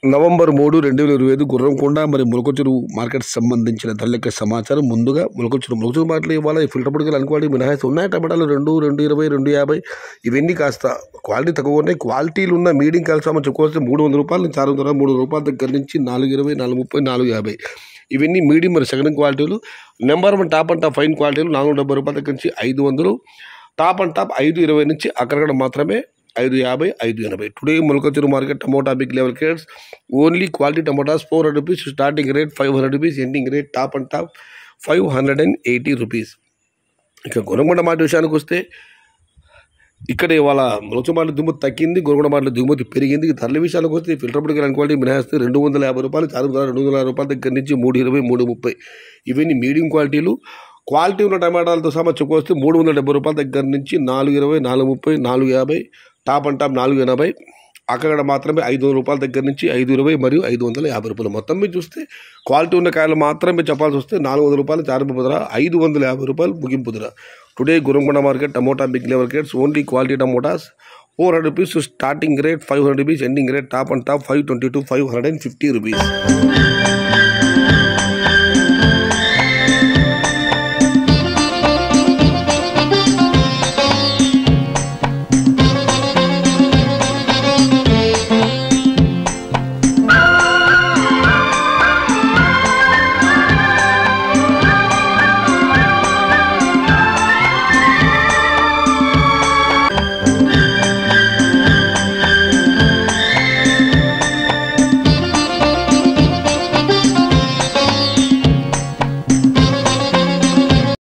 November 3, 2025 Gurramkonda మరియు ములకచెరువు market సంబంధించిన ధరల సమాచారం. ముందుగా ములకచెరువు మార్కెట్లో ఇవాళ ఫిల్టర్ పొడికలు అనుకోండి మినహాయిస్తూ ఉన్నాయి. టమాటాలు 220, 250 ఇవన్నీ కాస్త క్వాలిటీ తక్కువ ఉన్నాయి. క్వాలిటీలు ఉన్న మీడియం క్వాలిటీ సామాన్ చెప్పుకోవచ్చు 300 రూపాయల నుంచి 600, 300 రూపాయల దగ్గర నుంచి 420, 430, 450 ఇవన్నీ మీడియం మరి సెకండ్ క్వాలిటీలు. Number 1 top and top fine క్వాలిటీలు 470 రూపాయల దగ్గర నుంచి 500, టాప్ అండ్ టాప్ 520 నుంచి అక్కడక్కడ మాత్రమే 550, 580. Today Mulakacheruvu market tomato big level crates only quality tomatoes 400 rupees, starting rate 500 rupees, ending rate top and top 580 rupees. ఇక గుర్రంకొండ మార్కెట్ విషయానికి వస్తే ఇక్కడ ఇవాళ ములకచెరువు మార్కెట్ దిగుమతి తగ్గింది, గుర్రంకొండ మార్కెట్ దిగుమతి పెరిగింది. ధరల విషయానికి వస్తే ఫిల్టర్ పొడికలు అనుకోండి మినహాయిస్తే 250 రూపాయలు, 250 రూపాయల దగ్గర నుంచి 320, 330 ఇవన్నీ మీడియం క్వాలిటీలు. క్వాలిటీ ఉన్న టమాటాలతో సహా చెప్పుకొస్తే 370 రూపాయల దగ్గర నుంచి 420, 430, 450, టాప్ అండ్ టాప్ 480, అక్కడ మాత్రమే 500 రూపాయల దగ్గర నుంచి 520 మరియు 550 రూపాయలు. మొత్తం మీద చూస్తే క్వాలిటీ ఉన్న కాయలు మాత్రమే చెప్పాల్సి వస్తే 400 రూపాయలు చారింపు ధర, 550 రూపాయలు ముగింపు ధర. Today Gurramkonda market tomato big level crates only quality tomatoes 400 rupees, starting rate 500 rupees, ending rate top and top 520 to 550 rupees.